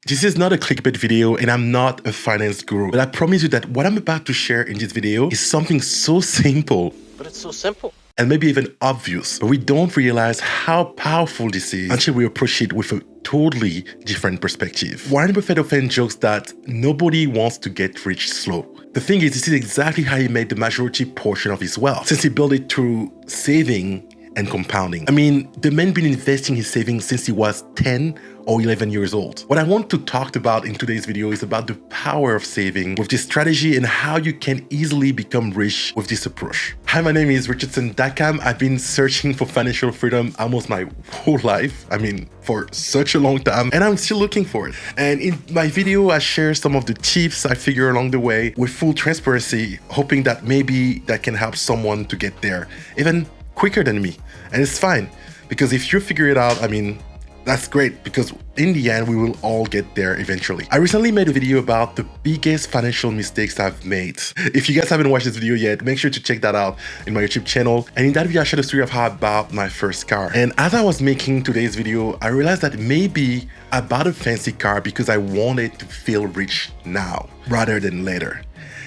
This is not a clickbait video and I'm not a finance guru, but I promise you that what I'm about to share in this video is something so simple. But it's so simple. And maybe even obvious, but we don't realize how powerful this is until we approach it with a totally different perspective. Warren Buffett often jokes that nobody wants to get rich slow. The thing is, this is exactly how he made the majority portion of his wealth, since he built it through saving and compounding. I mean, the man been investing his savings since he was 10 or 11 years old. What I want to talk about in today's video is about the power of saving with this strategy and how you can easily become rich with this approach. Hi, my name is Richardson Dackam. I've been searching for financial freedom almost my whole life. I mean, for such a long time, and I'm still looking for it. And in my video, I share some of the tips I figure along the way with full transparency, hoping that maybe that can help someone to get there, even quicker than me. And it's fine, because if you figure it out, I mean, that's great, because in the end, we will all get there eventually. I recently made a video about the biggest financial mistakes I've made. If you guys haven't watched this video yet, make sure to check that out in my YouTube channel. And in that video, I shared a story of how I bought my first car. And as I was making today's video, I realized that maybe I bought a fancy car because I wanted to feel rich now rather than later.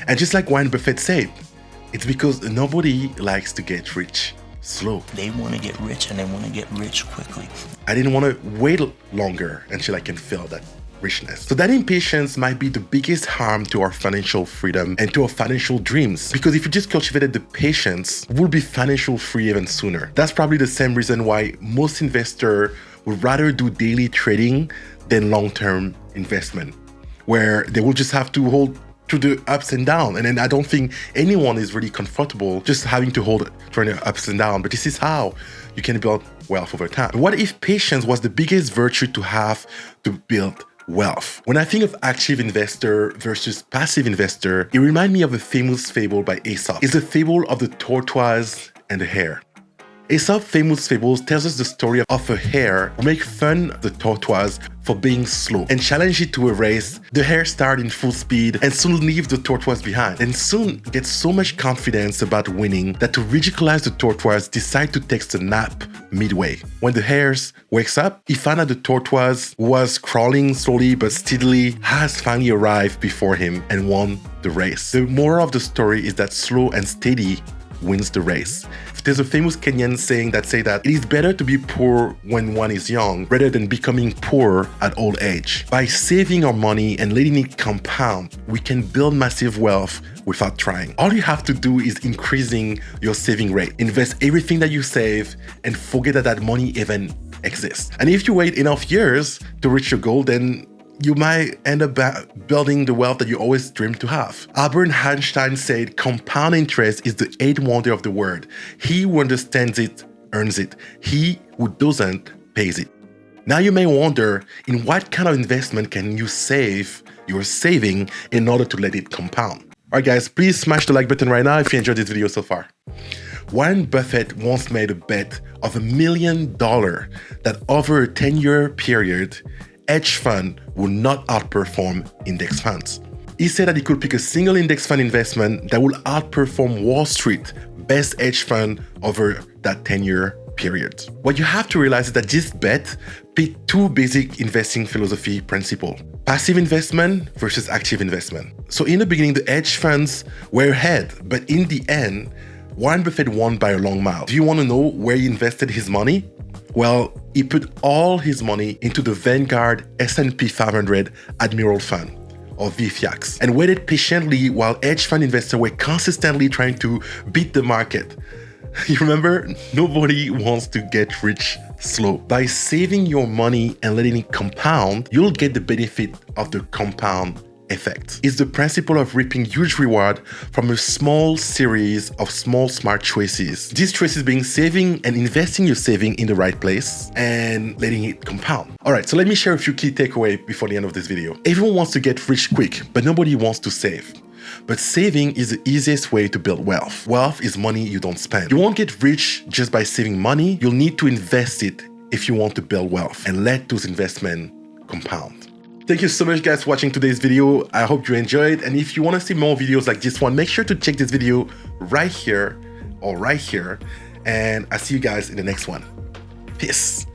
And just like Warren Buffett said, it's because nobody likes to get rich slow. They want to get rich and they want to get rich quickly. I didn't want to wait longer until I can feel that richness. So that impatience might be the biggest harm to our financial freedom and to our financial dreams. Because if you just cultivated the patience, we'll be financial free even sooner. That's probably the same reason why most investors would rather do daily trading than long-term investment, where they will just have to hold through the ups and downs. And then I don't think anyone is really comfortable just having to hold through the ups and downs. But this is how you can build wealth over time. What if patience was the biggest virtue to have to build wealth? When I think of active investor versus passive investor, it reminds me of a famous fable by Aesop. It's the fable of the tortoise and the hare. Aesop's famous fables tells us the story of a hare who makes fun of the tortoise for being slow and challenge it to a race. The hare starts in full speed and soon leaves the tortoise behind, and soon gets so much confidence about winning that to ridiculize the tortoise decides to take a nap midway. When the hare wakes up, he finds that the tortoise, who was crawling slowly but steadily, has finally arrived before him and won the race. The moral of the story is that slow and steady wins the race. There's a famous Kenyan saying that it is better to be poor when one is young rather than becoming poor at old age. By saving our money and letting it compound, we can build massive wealth without trying. All you have to do is increasing your saving rate. Invest everything that you save and forget that that money even exists. And if you wait enough years to reach your goal, then you might end up building the wealth that you always dreamed to have. Albert Einstein said, compound interest is the eighth wonder of the world. He who understands it earns it. He who doesn't pays it. Now you may wonder, in what kind of investment can you save your saving in order to let it compound? All right, guys, please smash the like button right now if you enjoyed this video so far. Warren Buffett once made a bet of $1 million that over a 10-year period, hedge fund will not outperform index funds. He said that he could pick a single index fund investment that will outperform Wall Street best hedge fund over that 10-year period. What you have to realize is that this bet pit two basic investing philosophy principles: passive investment versus active investment. So in the beginning, the hedge funds were ahead, but in the end, Warren Buffett won by a long mile. Do you want to know where he invested his money? Well, he put all his money into the Vanguard S&P 500 Admiral Fund, or VFIAX, and waited patiently while hedge fund investors were consistently trying to beat the market. You remember, nobody wants to get rich slow. By saving your money and letting it compound, you'll get the benefit of the compound effect. It's the principle of reaping huge reward from a small series of small smart choices. These choices being saving and investing your saving in the right place and letting it compound. All right, so let me share a few key takeaways before the end of this video. Everyone wants to get rich quick, but nobody wants to save. But saving is the easiest way to build wealth. Wealth is money you don't spend. You won't get rich just by saving money. You'll need to invest it if you want to build wealth and let those investments compound. Thank you so much, guys, for watching today's video. I hope you enjoyed. And if you want to see more videos like this one, make sure to check this video right here or right here. And I'll see you guys in the next one. Peace.